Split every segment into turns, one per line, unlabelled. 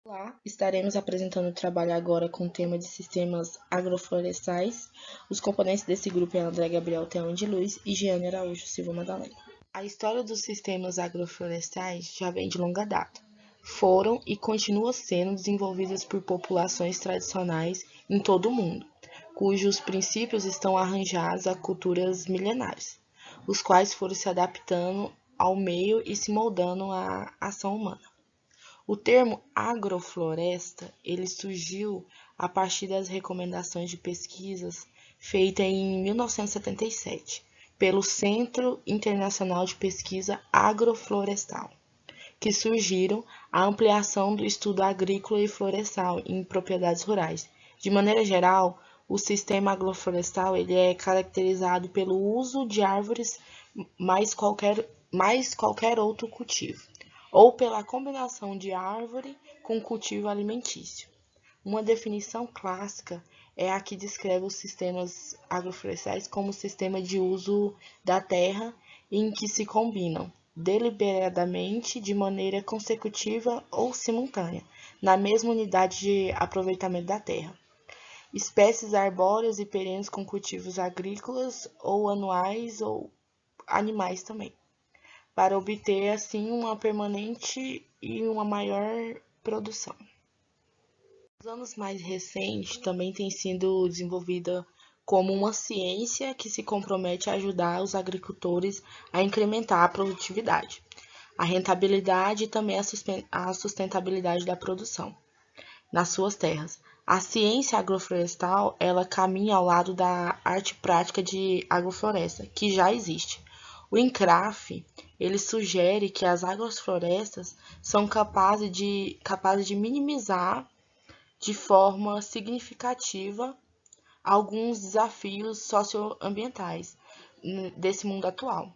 Olá, estaremos apresentando o trabalho agora com o tema de sistemas agroflorestais. Os componentes desse grupo é André Gabriel Teão de Luz e Giane Araújo Silva Madalena. A história dos sistemas agroflorestais já vem de longa data. Foram e continuam sendo desenvolvidas por populações tradicionais em todo o mundo, cujos princípios estão arranjados a culturas milenares, os quais foram se adaptando ao meio e se moldando à ação humana. O termo agrofloresta, ele surgiu a partir das recomendações de pesquisas feitas em 1977 pelo Centro Internacional de Pesquisa Agroflorestal, que surgiram a ampliação do estudo agrícola e florestal em propriedades rurais. De maneira geral, o sistema agroflorestal ele é caracterizado pelo uso de árvores mais qualquer outro cultivo, ou pela combinação de árvore com cultivo alimentício. Uma definição clássica é a que descreve os sistemas agroflorestais como sistema de uso da terra em que se combinam deliberadamente, de maneira consecutiva ou simultânea, na mesma unidade de aproveitamento da terra, espécies arbóreas e perenes com cultivos agrícolas ou anuais ou animais também, para obter assim uma permanente e uma maior produção. Nos anos mais recentes, também tem sido desenvolvida como uma ciência que se compromete a ajudar os agricultores a incrementar a produtividade, a rentabilidade e também a sustentabilidade da produção nas suas terras. A ciência agroflorestal, ela caminha ao lado da arte prática de agrofloresta, que já existe. O INCRAF, ele sugere que as agroflorestas são capazes de minimizar de forma significativa alguns desafios socioambientais desse mundo atual.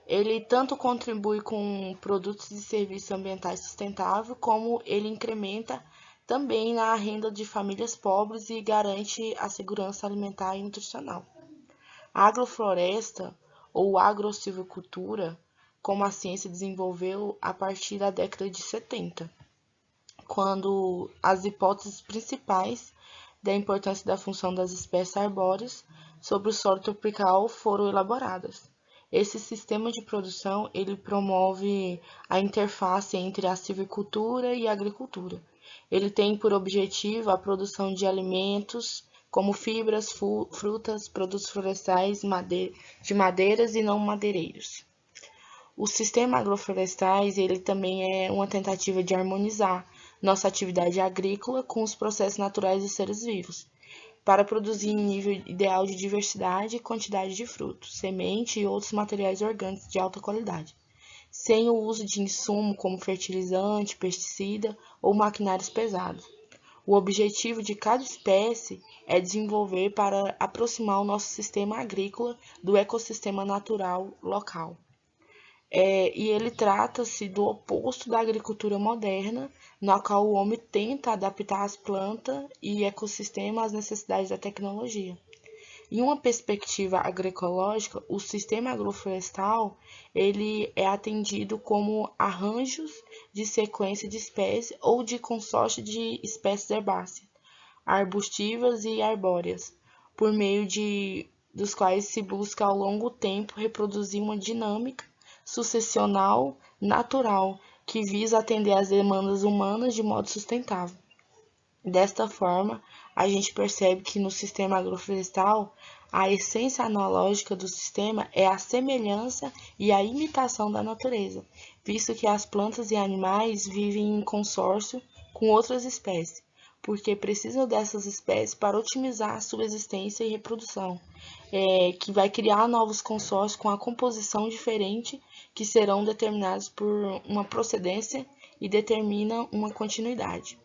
Ele tanto contribui com produtos e serviços ambientais sustentáveis, como ele incrementa também na renda de famílias pobres e garante a segurança alimentar e nutricional. A agrofloresta ou agrosilvicultura, como a ciência desenvolveu a partir da década de 70, quando as hipóteses principais da importância da função das espécies arbóreas sobre o solo tropical foram elaboradas. Esse sistema de produção ele promove a interface entre a silvicultura e a agricultura. Ele tem por objetivo a produção de alimentos como fibras, frutas, produtos florestais, de madeiras e não madeireiros. O sistema agroflorestais ele também é uma tentativa de harmonizar nossa atividade agrícola com os processos naturais dos seres vivos, para produzir em nível ideal de diversidade e quantidade de frutos, semente e outros materiais orgânicos de alta qualidade, sem o uso de insumo como fertilizante, pesticida ou maquinários pesados. O objetivo de cada espécie é desenvolver para aproximar o nosso sistema agrícola do ecossistema natural local. E ele trata-se do oposto da agricultura moderna, na qual o homem tenta adaptar as plantas e ecossistemas às necessidades da tecnologia. Em uma perspectiva agroecológica, o sistema agroflorestal ele é atendido como arranjos de sequência de espécies ou de consórcio de espécies herbáceas, arbustivas e arbóreas, por meio dos quais se busca ao longo tempo reproduzir uma dinâmica sucessional natural que visa atender às demandas humanas de modo sustentável. Desta forma, a gente percebe que no sistema agroflorestal, a essência analógica do sistema é a semelhança e a imitação da natureza, visto que as plantas e animais vivem em consórcio com outras espécies, porque precisam dessas espécies para otimizar a sua existência e reprodução, que vai criar novos consórcios com a composição diferente que serão determinados por uma procedência e determinam uma continuidade.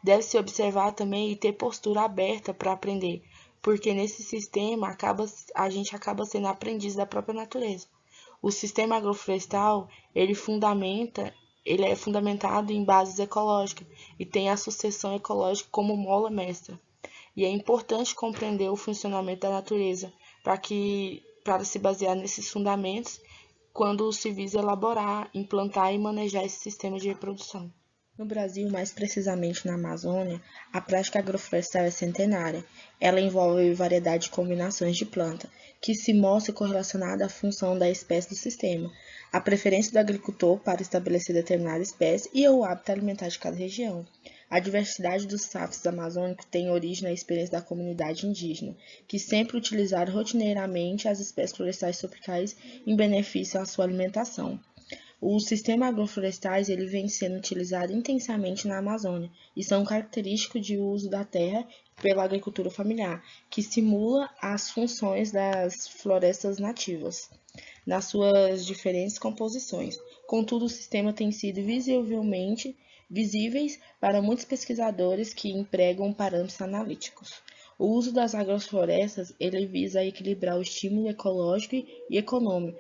Deve-se observar também e ter postura aberta para aprender, porque nesse sistema a gente acaba sendo aprendiz da própria natureza. O sistema agroflorestal, ele é fundamentado em bases ecológicas e tem a sucessão ecológica como mola mestra. E é importante compreender o funcionamento da natureza para se basear nesses fundamentos quando se visa elaborar, implantar e manejar esse sistema de reprodução. No Brasil, mais precisamente na Amazônia, a prática agroflorestal é centenária. Ela envolve variedade de combinações de planta, que se mostra correlacionada à função da espécie do sistema, a preferência do agricultor para estabelecer determinada espécie e o hábito alimentar de cada região. A diversidade dos safos amazônicos tem origem na experiência da comunidade indígena, que sempre utilizaram rotineiramente as espécies florestais tropicais em benefício à sua alimentação. Os sistemas agroflorestais ele vem sendo utilizado intensamente na Amazônia e são característicos de uso da terra pela agricultura familiar, que simula as funções das florestas nativas, nas suas diferentes composições. Contudo, o sistema tem sido visivelmente visíveis para muitos pesquisadores que empregam parâmetros analíticos. O uso das agroflorestas ele visa equilibrar o estímulo ecológico e econômico.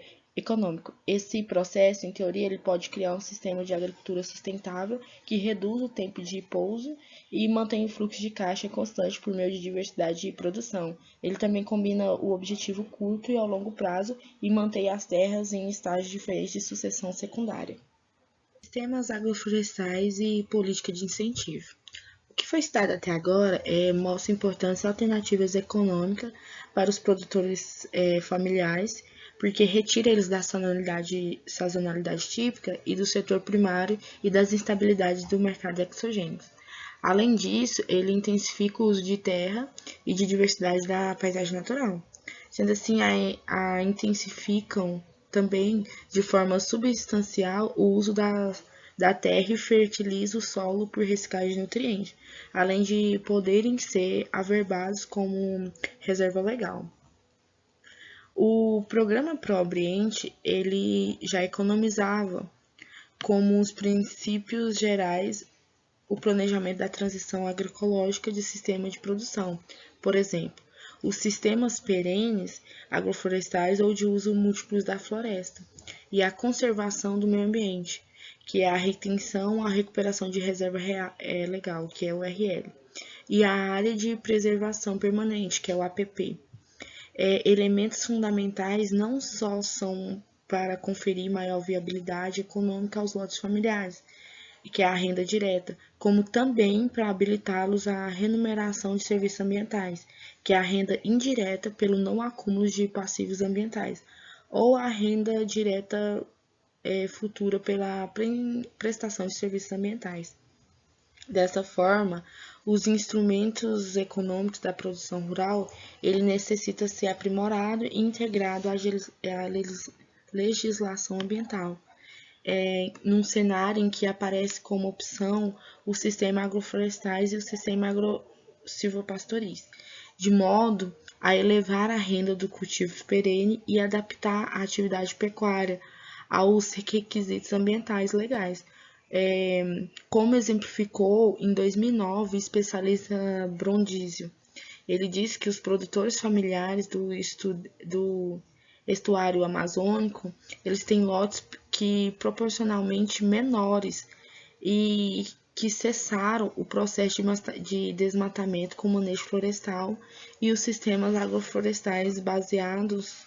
Esse processo, em teoria, ele pode criar um sistema de agricultura sustentável que reduz o tempo de pouso e mantém o fluxo de caixa constante por meio de diversidade de produção. Ele também combina o objetivo curto e ao longo prazo e mantém as terras em estágios diferentes de sucessão secundária. Sistemas agroflorestais e política de incentivo. O que foi citado até agora mostra importância alternativas econômicas para os produtores familiares, porque retira eles da sazonalidade típica e do setor primário e das instabilidades do mercado exogêneo. Além disso, ele intensifica o uso de terra e de diversidade da paisagem natural. Sendo assim, intensificam também de forma substancial o uso da terra e fertiliza o solo por reciclagem de nutrientes, além de poderem ser averbados como reserva legal. O programa Pró-Ambiente, ele já economizava como os princípios gerais o planejamento da transição agroecológica de sistema de produção, por exemplo, os sistemas perenes agroflorestais ou de uso múltiplos da floresta, e a conservação do meio ambiente, que é a retenção, a recuperação de reserva legal, que é o RL, e a área de preservação permanente, que é o APP. Elementos fundamentais não só são para conferir maior viabilidade econômica aos lotes familiares, que é a renda direta, como também para habilitá-los à remuneração de serviços ambientais, que é a renda indireta pelo não acúmulo de passivos ambientais, ou a renda direta futura pela prestação de serviços ambientais. Dessa forma, os instrumentos econômicos da produção rural, ele necessita ser aprimorado e integrado à legislação ambiental, num cenário em que aparece como opção o sistema agroflorestais e o sistema agro-silvopastoris, de modo a elevar a renda do cultivo perene e adaptar a atividade pecuária aos requisitos ambientais legais. Como exemplificou em 2009 o especialista Brondizio. Ele disse que os produtores familiares do estuário amazônico, eles têm lotes que proporcionalmente menores e que cessaram o processo de desmatamento com manejo florestal e os sistemas agroflorestais baseados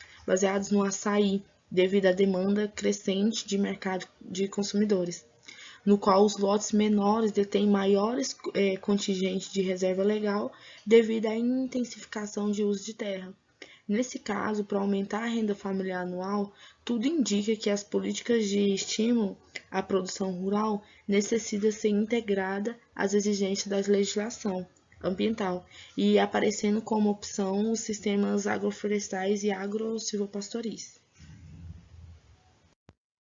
no açaí, devido à demanda crescente de mercado de consumidores, no qual os lotes menores detêm maiores contingentes de reserva legal devido à intensificação de uso de terra. Nesse caso, para aumentar a renda familiar anual, tudo indica que as políticas de estímulo à produção rural necessitam ser integradas às exigências da legislação ambiental e aparecendo como opção os sistemas agroflorestais e agro-silvopastoris.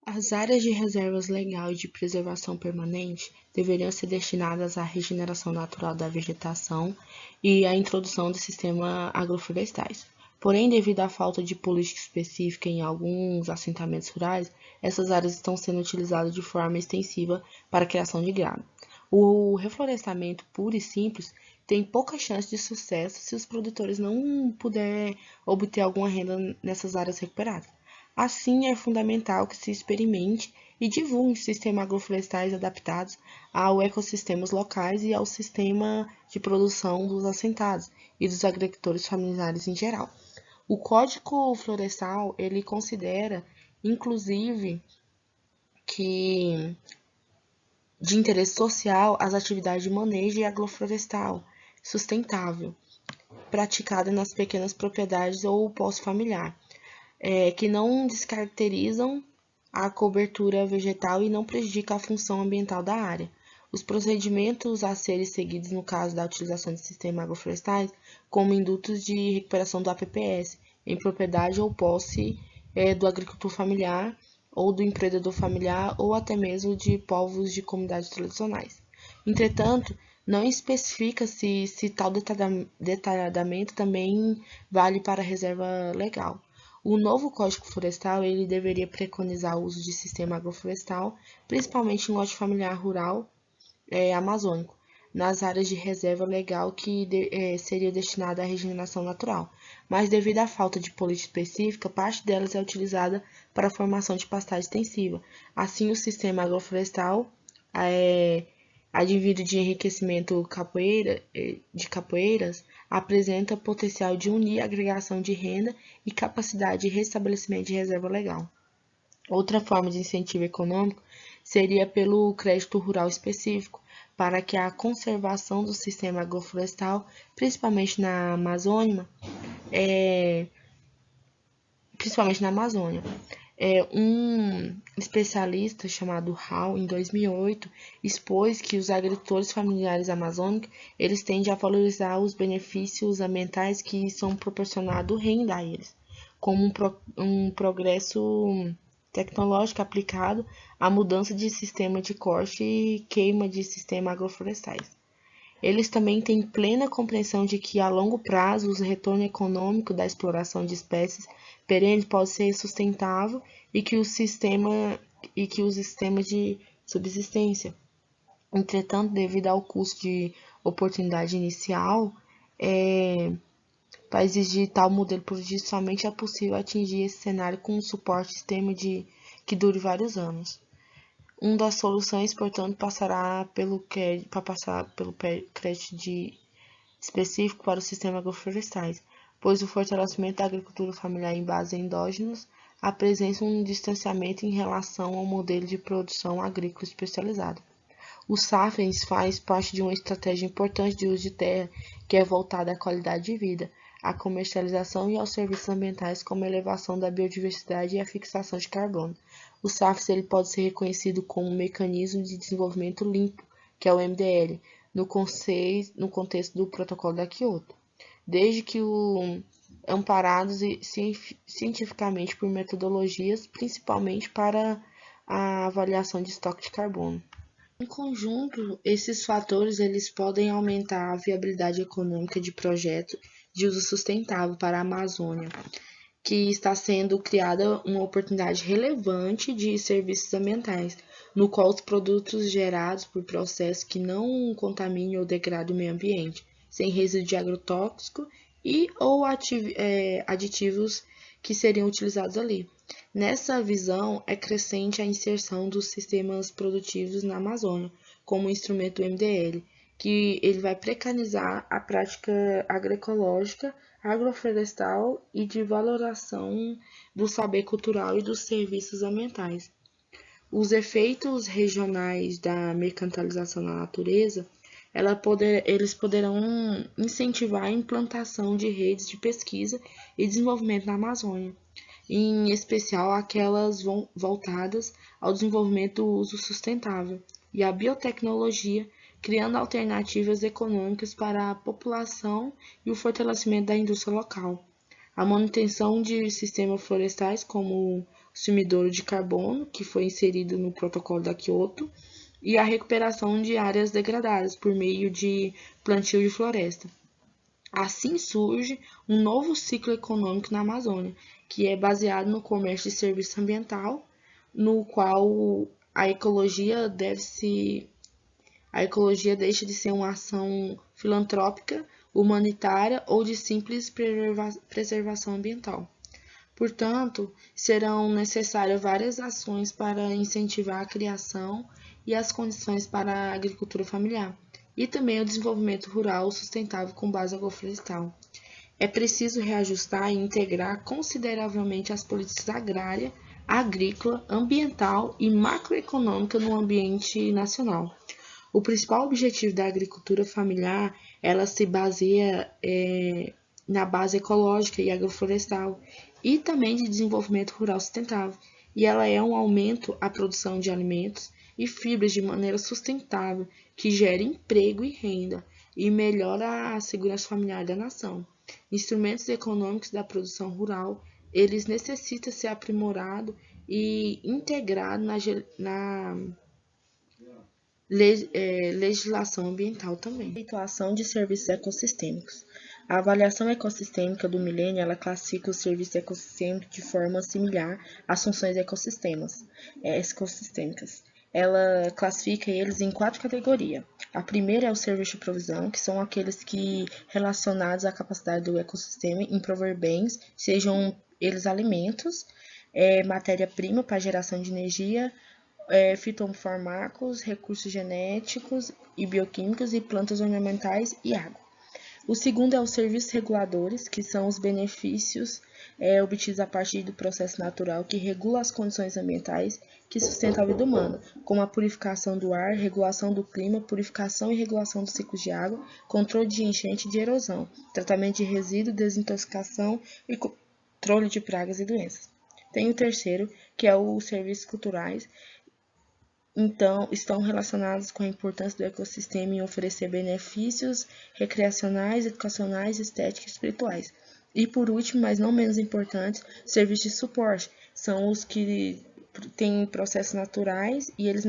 As áreas de reservas legal e de preservação permanente deveriam ser destinadas à regeneração natural da vegetação e à introdução de sistemas agroflorestais. Porém, devido à falta de política específica em alguns assentamentos rurais, essas áreas estão sendo utilizadas de forma extensiva para a criação de gado. O reflorestamento puro e simples tem pouca chance de sucesso se os produtores não puderem obter alguma renda nessas áreas recuperadas. Assim, é fundamental que se experimente e divulgue sistemas agroflorestais adaptados aos ecossistemas locais e ao sistema de produção dos assentados e dos agricultores familiares em geral. O Código Florestal, ele considera, inclusive, que de interesse social as atividades de manejo agroflorestal sustentável, praticada nas pequenas propriedades ou poço familiar, que não descaracterizam a cobertura vegetal e não prejudica a função ambiental da área. Os procedimentos a serem seguidos no caso da utilização de sistemas agroflorestais, como indutos de recuperação do APPS, em propriedade ou posse do agricultor familiar ou do empreendedor familiar ou até mesmo de povos de comunidades tradicionais. Entretanto, não especifica se tal detalhamento também vale para a reserva legal. O novo Código Florestal ele deveria preconizar o uso de sistema agroflorestal, principalmente em lote familiar rural amazônico, nas áreas de reserva legal que seria destinada à regeneração natural. Mas devido à falta de política específica, parte delas é utilizada para a formação de pastagem extensiva. Assim, o sistema agroflorestal advindo de enriquecimento de capoeiras, apresenta potencial de unir agregação de renda e capacidade de restabelecimento de reserva legal. Outra forma de incentivo econômico seria pelo crédito rural específico, para que a conservação do sistema agroflorestal, principalmente na Amazônia, um especialista chamado Hall, em 2008, expôs que os agricultores familiares amazônicos eles tendem a valorizar os benefícios ambientais que são proporcionados renda a eles, como um progresso tecnológico aplicado à mudança de sistema de corte e queima de sistemas agroflorestais. Eles também têm plena compreensão de que, a longo prazo, o retorno econômico da exploração de espécies perenes pode ser sustentável e que os sistemas de subsistência. Entretanto, devido ao custo de oportunidade inicial, para exigir tal modelo produtivo, somente é possível atingir esse cenário com um suporte sistema que dure vários anos. Uma das soluções, portanto, passará pelo crédito específico para o sistema agroflorestais, pois o fortalecimento da agricultura familiar em base endógenas apresenta um distanciamento em relação ao modelo de produção agrícola especializada. O SAFENS faz parte de uma estratégia importante de uso de terra que é voltada à qualidade de vida, à comercialização e aos serviços ambientais, como a elevação da biodiversidade e a fixação de carbono. O SAFES ele pode ser reconhecido como um mecanismo de desenvolvimento limpo, que é o MDL, no contexto do Protocolo da Kyoto, desde que amparados cientificamente por metodologias, principalmente para a avaliação de estoque de carbono. Em conjunto, esses fatores eles podem aumentar a viabilidade econômica de projetos de uso sustentável para a Amazônia, que está sendo criada uma oportunidade relevante de serviços ambientais, no qual os produtos gerados por processos que não contaminem ou degradem o meio ambiente, sem resíduo de agrotóxico e ou aditivos que seriam utilizados ali. Nessa visão, é crescente a inserção dos sistemas produtivos na Amazônia, como instrumento do MDL, que ele vai preconizar a prática agroecológica, agroflorestal e de valoração do saber cultural e dos serviços ambientais. Os efeitos regionais da mercantilização na natureza, eles poderão incentivar a implantação de redes de pesquisa e desenvolvimento na Amazônia, em especial aquelas voltadas ao desenvolvimento do uso sustentável e à biotecnologia, criando alternativas econômicas para a população e o fortalecimento da indústria local. A manutenção de sistemas florestais, como o sumidouro de carbono, que foi inserido no Protocolo da Kyoto, e a recuperação de áreas degradadas por meio de plantio de floresta. Assim surge um novo ciclo econômico na Amazônia, que é baseado no comércio de serviço ambiental, no qual a ecologia deixa de ser uma ação filantrópica, humanitária ou de simples preservação ambiental. Portanto, serão necessárias várias ações para incentivar a criação e as condições para a agricultura familiar, e também o desenvolvimento rural sustentável com base agroflorestal. É preciso reajustar e integrar consideravelmente as políticas agrárias agrícola, ambiental e macroeconômica no ambiente nacional. O principal objetivo da agricultura familiar, ela se baseia na base ecológica e agroflorestal e também de desenvolvimento rural sustentável. E ela é um aumento à produção de alimentos e fibras de maneira sustentável, que gera emprego e renda e melhora a segurança familiar da nação. Instrumentos econômicos da produção rural, eles necessitam ser aprimorados e integrados na legislação ambiental também. Conceituação de serviços ecossistêmicos. A avaliação ecossistêmica do milênio, ela classifica os serviços ecossistêmicos de forma similar às funções ecossistêmicas. Ela classifica eles em 4 categorias. A primeira é o serviço de provisão, que são aqueles que relacionados à capacidade do ecossistema em prover bens, sejam eles alimentos, matéria-prima para geração de energia, fitofarmacos, recursos genéticos e bioquímicos e plantas ornamentais e água. O segundo é os serviços reguladores, que são os benefícios obtidos a partir do processo natural que regula as condições ambientais que sustentam a vida humana, como a purificação do ar, regulação do clima, purificação e regulação dos ciclos de água, controle de enchente e de erosão, tratamento de resíduos, desintoxicação e controle de pragas e doenças. Tem o terceiro, que é os serviços culturais. Então, estão relacionados com a importância do ecossistema em oferecer benefícios recreacionais, educacionais, estéticos e espirituais. E por último, mas não menos importantes, serviços de suporte. São os que têm processos naturais e eles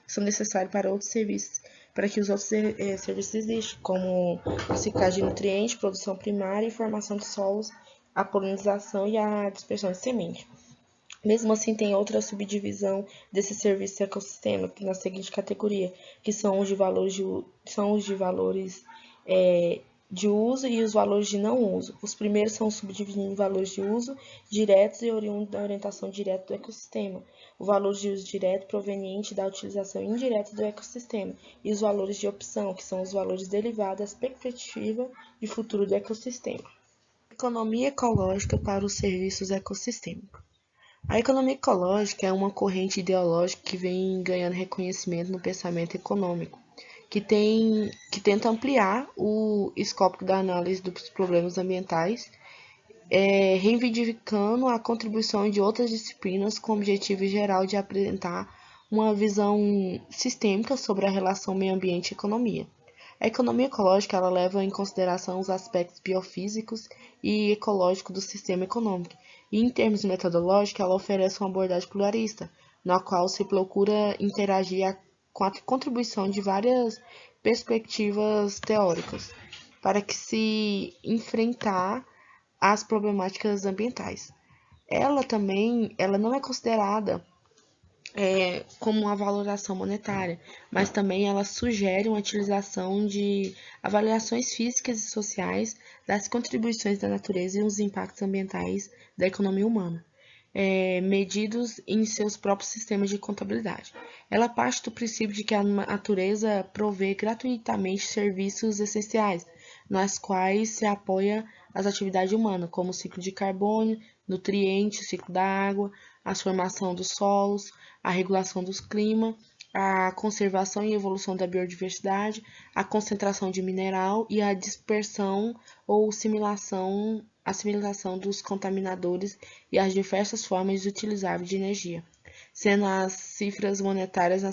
são necessários para outros serviços, para que os outros serviços existam, como reciclagem de nutrientes, produção primária e formação de solos, a polinização e a dispersão de semente. Mesmo assim, tem outra subdivisão desse serviço ecossistema, na seguinte categoria, que são os de valores de uso e os valores de não uso. Os primeiros são subdivididos em valores de uso diretos e oriundos da orientação direta do ecossistema, o valor de uso direto proveniente da utilização indireta do ecossistema, e os valores de opção, que são os valores derivados da perspectiva de futuro do ecossistema. Economia ecológica para os serviços ecossistêmicos. A economia ecológica é uma corrente ideológica que vem ganhando reconhecimento no pensamento econômico, que tenta ampliar o escopo da análise dos problemas ambientais, reivindicando a contribuição de outras disciplinas com o objetivo geral de apresentar uma visão sistêmica sobre a relação meio ambiente e economia. A economia ecológica ela leva em consideração os aspectos biofísicos e ecológicos do sistema econômico, e em termos metodológicos ela oferece uma abordagem pluralista, na qual se procura interagir com a contribuição de várias perspectivas teóricas, para que se enfrentar as problemáticas ambientais. Ela não é considerada como uma valoração monetária, mas também ela sugere uma utilização de avaliações físicas e sociais das contribuições da natureza e os impactos ambientais da economia humana, medidos em seus próprios sistemas de contabilidade. Ela parte do princípio de que a natureza provê gratuitamente serviços essenciais, nas quais se apoia as atividades humanas, como o ciclo de carbono, nutrientes, o ciclo da água, a formação dos solos, a regulação dos climas, a conservação e evolução da biodiversidade, a concentração de mineral e a dispersão ou assimilação dos contaminadores e as diversas formas utilizáveis de energia, sendo as cifras monetárias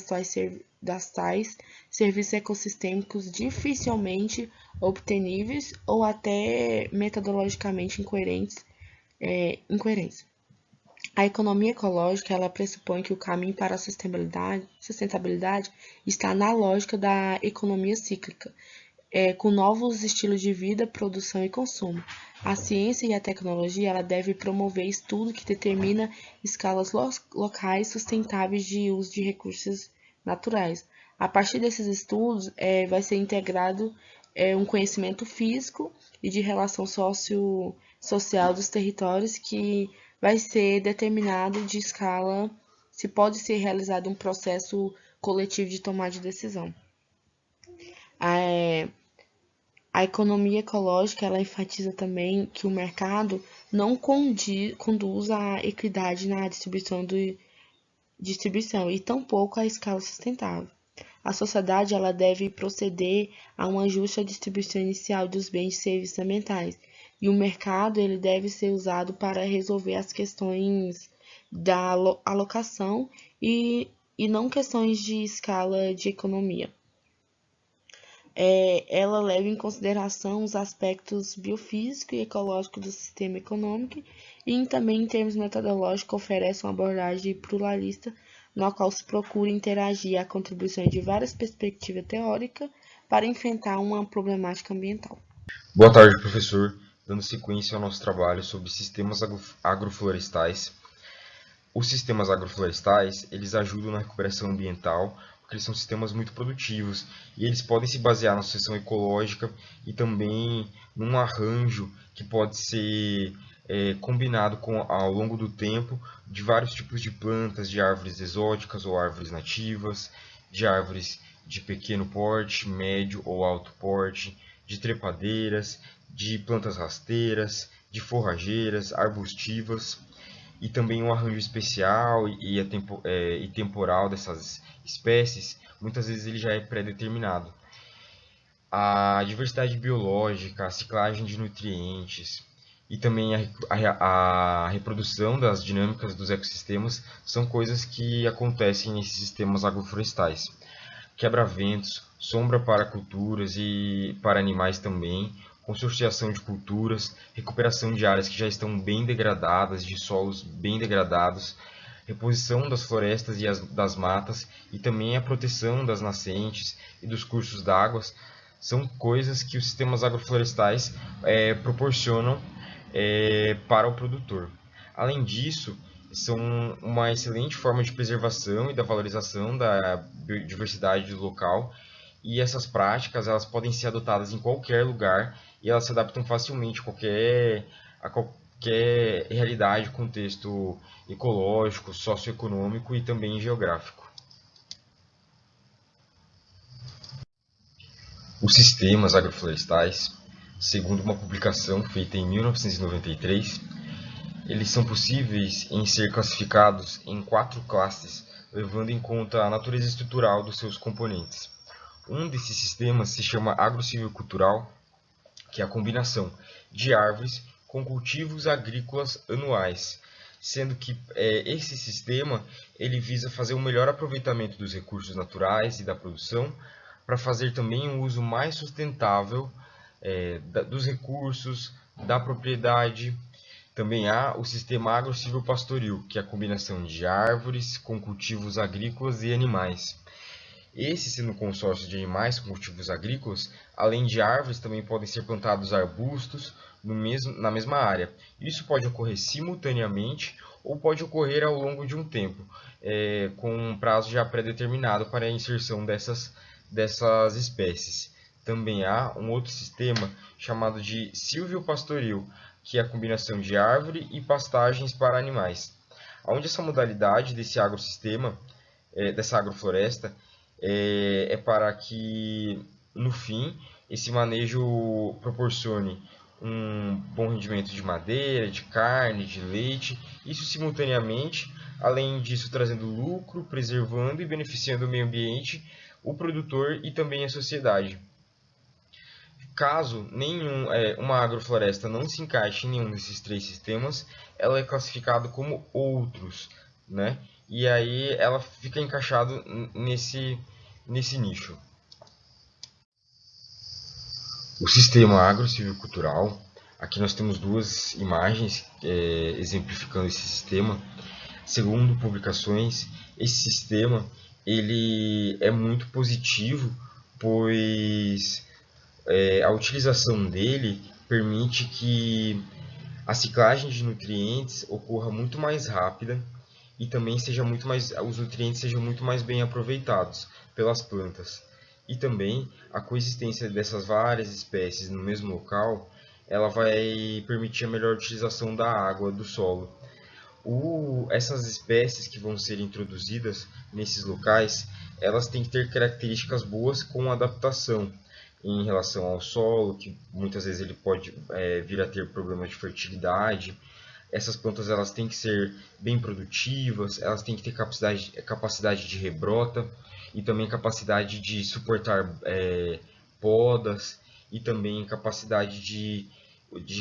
das tais serviços ecossistêmicos dificilmente obteníveis ou até metodologicamente incoerentes. A economia ecológica ela pressupõe que o caminho para a sustentabilidade está na lógica da economia cíclica, com novos estilos de vida, produção e consumo. A ciência e a tecnologia ela deve promover estudo que determina escalas locais sustentáveis de uso de recursos naturais. A partir desses estudos, vai ser integrado um conhecimento físico e de relação social dos territórios que vai ser determinado de escala se pode ser realizado um processo coletivo de tomada de decisão. A economia ecológica ela enfatiza também que o mercado não conduz à equidade na distribuição e tampouco à escala sustentável. A sociedade ela deve proceder a uma justa distribuição inicial dos bens e serviços ambientais, e o mercado ele deve ser usado para resolver as questões da alocação e não questões de escala de economia. Ela leva em consideração os aspectos biofísico e ecológico do sistema econômico e também, em termos metodológicos, oferece uma abordagem pluralista na qual se procura interagir a contribuições de várias perspectivas teóricas para enfrentar uma problemática ambiental.
Boa tarde, professor. Dando sequência ao nosso trabalho sobre sistemas agroflorestais. Os sistemas agroflorestais, eles ajudam na recuperação ambiental, porque eles são sistemas muito produtivos e eles podem se basear na sucessão ecológica e também num arranjo que pode ser combinado ao longo do tempo de vários tipos de plantas, de árvores exóticas ou árvores nativas, de árvores de pequeno porte, médio ou alto porte, de trepadeiras, de plantas rasteiras, de forrageiras, arbustivas, e também um arranjo especial e temporal dessas espécies, muitas vezes ele já é pré-determinado. A diversidade biológica, a ciclagem de nutrientes e também a reprodução das dinâmicas dos ecossistemas são coisas que acontecem nesses sistemas agroflorestais. Quebra-ventos, sombra para culturas e para animais também, consorciação de culturas, recuperação de áreas que já estão bem degradadas, de solos bem degradados, reposição das florestas e das matas e também a proteção das nascentes e dos cursos d'água são coisas que os sistemas agroflorestais proporcionam para o produtor. Além disso, são uma excelente forma de preservação e da valorização da biodiversidade do local, e essas práticas elas podem ser adotadas em qualquer lugar e elas se adaptam facilmente a qualquer realidade, contexto ecológico, socioeconômico e também geográfico. Os sistemas agroflorestais, segundo uma publicação feita em 1993, eles são possíveis em ser classificados em 4 classes, levando em conta a natureza estrutural dos seus componentes. Um desses sistemas se chama agrosilvicultural, que é a combinação de árvores com cultivos agrícolas anuais, sendo que esse sistema ele visa fazer um melhor aproveitamento dos recursos naturais e da produção, para fazer também um uso mais sustentável dos recursos, da propriedade. Também há o sistema agro-silvopastoril, que é a combinação de árvores com cultivos agrícolas e animais. Esse, sendo um consórcio de animais com cultivos agrícolas, além de árvores, também podem ser plantados arbustos na mesma área. Isso pode ocorrer simultaneamente ou pode ocorrer ao longo de um tempo, com um prazo já pré-determinado para a inserção dessas espécies. Também há um outro sistema chamado de silvopastoril, que é a combinação de árvore e pastagens para animais. Onde essa modalidade desse agrosistema, dessa agrofloresta, é para que, no fim, esse manejo proporcione um bom rendimento de madeira, de carne, de leite, isso simultaneamente, além disso trazendo lucro, preservando e beneficiando o meio ambiente, o produtor e também a sociedade. Caso uma agrofloresta não se encaixe em nenhum desses 3 sistemas, ela é classificada como outros, né? E aí ela fica encaixada nesse nicho. O sistema agro-silvicultural, aqui nós temos 2 imagens exemplificando esse sistema. Segundo publicações, esse sistema ele é muito positivo, pois a utilização dele permite que a ciclagem de nutrientes ocorra muito mais rápida e também os nutrientes sejam muito mais bem aproveitados pelas plantas. E também a coexistência dessas várias espécies no mesmo local, ela vai permitir a melhor utilização da água do solo. Essas espécies que vão ser introduzidas nesses locais, elas têm que ter características boas com adaptação, em relação ao solo, que muitas vezes ele pode vir a ter problemas de fertilidade. Essas plantas elas têm que ser bem produtivas, elas têm que ter capacidade de rebrota e também capacidade de suportar podas e também capacidade de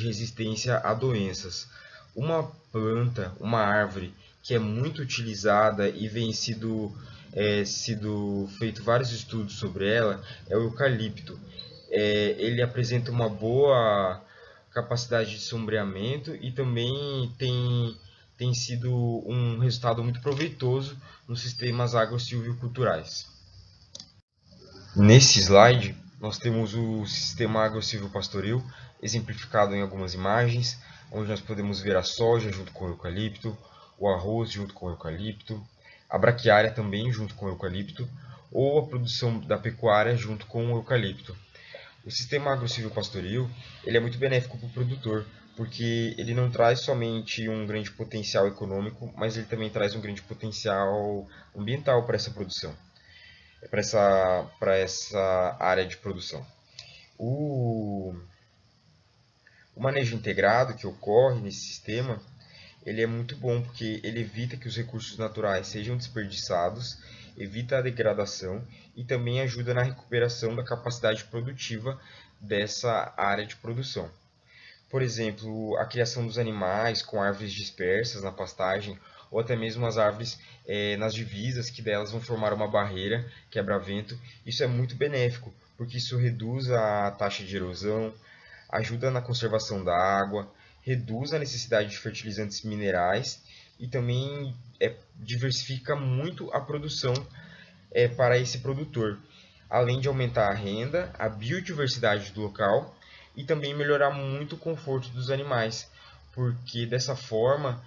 resistência a doenças. Uma planta, uma árvore que é muito utilizada e vem sido feito vários estudos sobre ela é o eucalipto. Ele apresenta uma boa capacidade de sombreamento e também tem sido um resultado muito proveitoso nos sistemas agro-silviculturais. Nesse slide, nós temos o sistema agro-silvopastoril exemplificado em algumas imagens, onde nós podemos ver a soja junto com o eucalipto, o arroz junto com o eucalipto, a braquiária também junto com o eucalipto, ou a produção da pecuária junto com o eucalipto. O sistema agro-silvopastoril ele é muito benéfico para o produtor, porque ele não traz somente um grande potencial econômico, mas ele também traz um grande potencial ambiental para essa produção, para essa área de produção. O manejo integrado que ocorre nesse sistema ele é muito bom porque ele evita que os recursos naturais sejam desperdiçados, evita a degradação e também ajuda na recuperação da capacidade produtiva dessa área de produção. Por exemplo, a criação dos animais com árvores dispersas na pastagem ou até mesmo as árvores nas divisas, que delas vão formar uma barreira quebra-vento. Isso é muito benéfico, porque isso reduz a taxa de erosão, ajuda na conservação da água, reduz a necessidade de fertilizantes minerais e também diversifica muito a produção para esse produtor, além de aumentar a renda, a biodiversidade do local e também melhorar muito o conforto dos animais, porque dessa forma,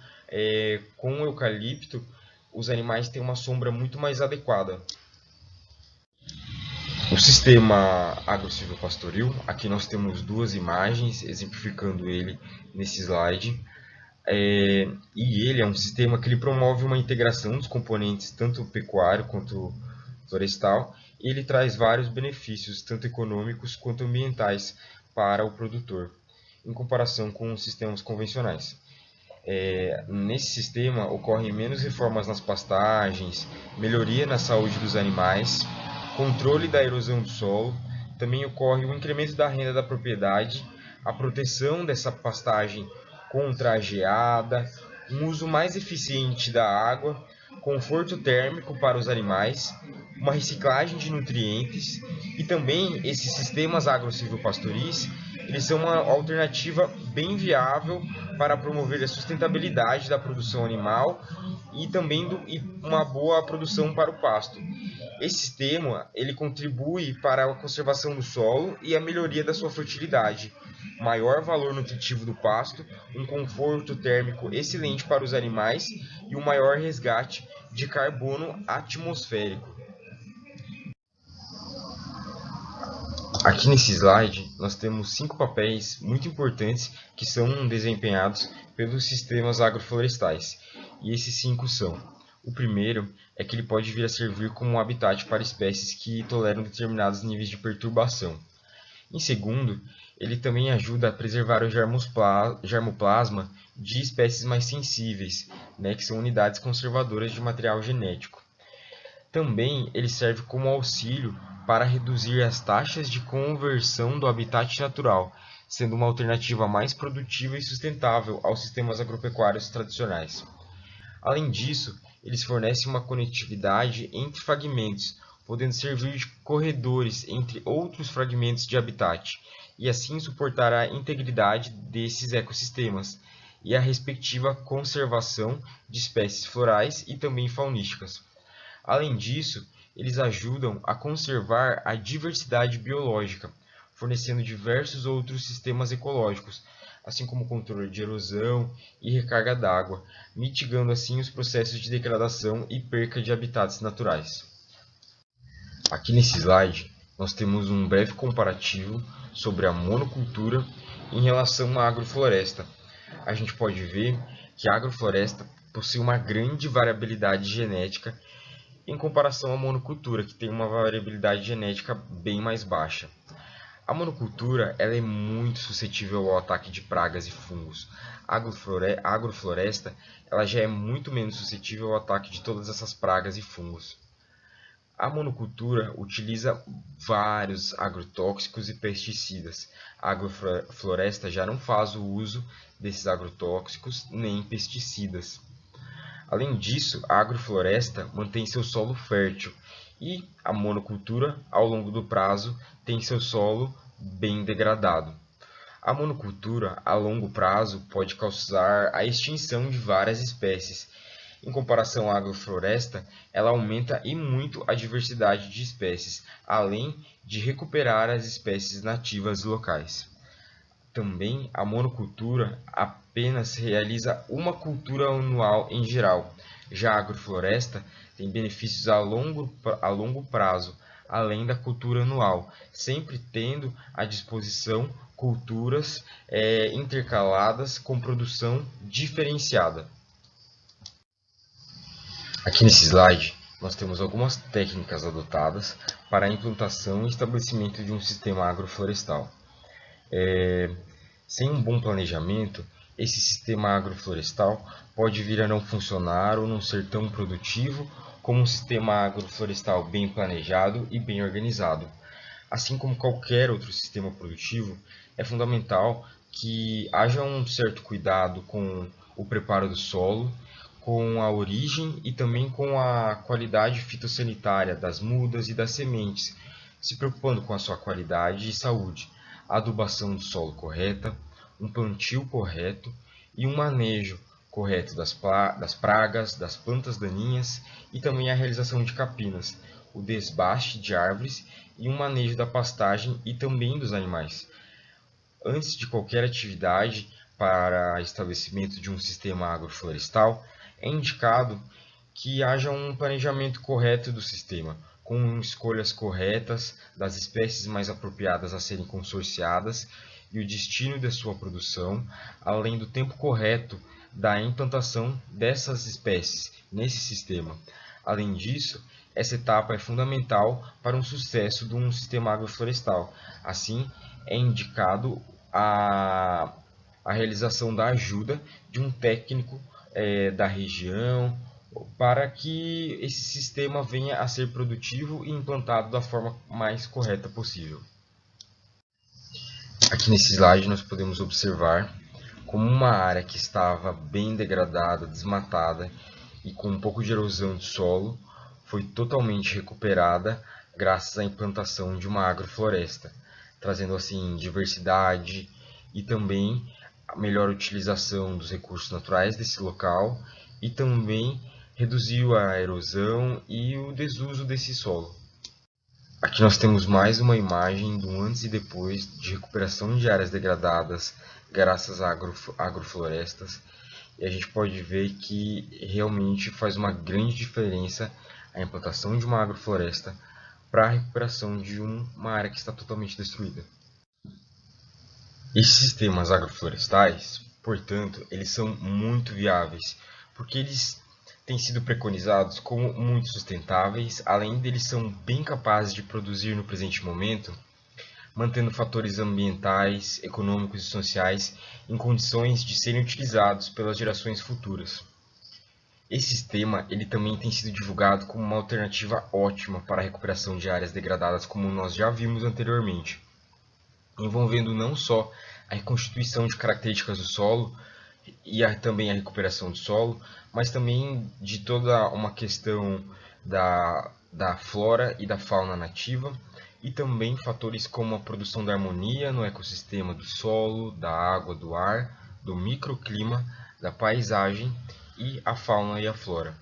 com o eucalipto, os animais têm uma sombra muito mais adequada. O sistema agro-silvopastoril, aqui nós temos duas imagens exemplificando ele nesse slide. E ele é um sistema que ele promove uma integração dos componentes, tanto pecuário quanto florestal, e ele traz vários benefícios, tanto econômicos quanto ambientais, para o produtor, em comparação com os sistemas convencionais. Nesse sistema ocorrem menos reformas nas pastagens, melhoria na saúde dos animais, controle da erosão do solo, também ocorre o incremento da renda da propriedade, a proteção dessa pastagem contra a geada, um uso mais eficiente da água, conforto térmico para os animais, uma reciclagem de nutrientes e também esses sistemas agro-silvopastoris, eles são uma alternativa bem viável para promover a sustentabilidade da produção animal e também uma boa produção para o pasto. Esse sistema ele contribui para a conservação do solo e a melhoria da sua fertilidade, maior valor nutritivo do pasto, um conforto térmico excelente para os animais e um maior resgate de carbono atmosférico. Aqui nesse slide nós temos 5 papéis muito importantes que são desempenhados pelos sistemas agroflorestais. E esses 5 são: o primeiro é que ele pode vir a servir como um habitat para espécies que toleram determinados níveis de perturbação. Em segundo, ele também ajuda a preservar o germoplasma de espécies mais sensíveis, que são unidades conservadoras de material genético. Também ele serve como auxílio para reduzir as taxas de conversão do habitat natural, sendo uma alternativa mais produtiva e sustentável aos sistemas agropecuários tradicionais. Além disso, eles fornecem uma conectividade entre fragmentos, podendo servir de corredores entre outros fragmentos de habitat, e assim suportar a integridade desses ecossistemas e a respectiva conservação de espécies florais e também faunísticas. Além disso, eles ajudam a conservar a diversidade biológica, fornecendo diversos outros sistemas ecológicos, assim como controle de erosão e recarga d'água, mitigando assim os processos de degradação e perca de habitats naturais. Aqui nesse slide, nós temos um breve comparativo sobre a monocultura em relação à agrofloresta. A gente pode ver que a agrofloresta possui uma grande variabilidade genética em comparação à monocultura, que tem uma variabilidade genética bem mais baixa. A monocultura ela é muito suscetível ao ataque de pragas e fungos. A agrofloresta ela já é muito menos suscetível ao ataque de todas essas pragas e fungos. A monocultura utiliza vários agrotóxicos e pesticidas. A agrofloresta já não faz o uso desses agrotóxicos nem pesticidas. Além disso, a agrofloresta mantém seu solo fértil e a monocultura, ao longo do prazo, tem seu solo bem degradado. A monocultura, a longo prazo, pode causar a extinção de várias espécies. Em comparação à agrofloresta, ela aumenta e muito a diversidade de espécies, além de recuperar as espécies nativas locais. Também, a monocultura apenas realiza uma cultura anual em geral. Já a agrofloresta tem benefícios a longo prazo, além da cultura anual, sempre tendo à disposição culturas intercaladas com produção diferenciada. Aqui nesse slide, nós temos algumas técnicas adotadas para a implantação e estabelecimento de um sistema agroflorestal. Sem um bom planejamento, esse sistema agroflorestal pode vir a não funcionar ou não ser tão produtivo como um sistema agroflorestal bem planejado e bem organizado. Assim como qualquer outro sistema produtivo, é fundamental que haja um certo cuidado com o preparo do solo, com a origem e também com a qualidade fitossanitária das mudas e das sementes, se preocupando com a sua qualidade e saúde, a adubação do solo correta, um plantio correto e um manejo correto das pragas, das plantas daninhas e também a realização de capinas, o desbaste de árvores e um manejo da pastagem e também dos animais. Antes de qualquer atividade para estabelecimento de um sistema agroflorestal, é indicado que haja um planejamento correto do sistema, com escolhas corretas das espécies mais apropriadas a serem consorciadas e o destino da sua produção, além do tempo correto da implantação dessas espécies nesse sistema. Além disso, essa etapa é fundamental para um sucesso de um sistema agroflorestal. Assim, é indicado a realização da ajuda de um técnico da região, para que esse sistema venha a ser produtivo e implantado da forma mais correta possível. Aqui nesse slide nós podemos observar como uma área que estava bem degradada, desmatada e com um pouco de erosão de solo foi totalmente recuperada graças à implantação de uma agrofloresta, trazendo assim diversidade e também a melhor utilização dos recursos naturais desse local e também reduziu a erosão e o desuso desse solo. Aqui nós temos mais uma imagem do antes e depois de recuperação de áreas degradadas graças a agroflorestas, e a gente pode ver que realmente faz uma grande diferença a implantação de uma agrofloresta para a recuperação de uma área que está totalmente destruída. Esses sistemas agroflorestais, portanto, eles são muito viáveis, porque eles têm sido preconizados como muito sustentáveis, além deles são bem capazes de produzir no presente momento, mantendo fatores ambientais, econômicos e sociais em condições de serem utilizados pelas gerações futuras. Esse sistema ele também tem sido divulgado como uma alternativa ótima para a recuperação de áreas degradadas, como nós já vimos anteriormente, envolvendo não só a reconstituição de características do solo e também a recuperação do solo, mas também de toda uma questão da flora e da fauna nativa, e também fatores como a produção da harmonia no ecossistema do solo, da água, do ar, do microclima, da paisagem e a fauna e a flora.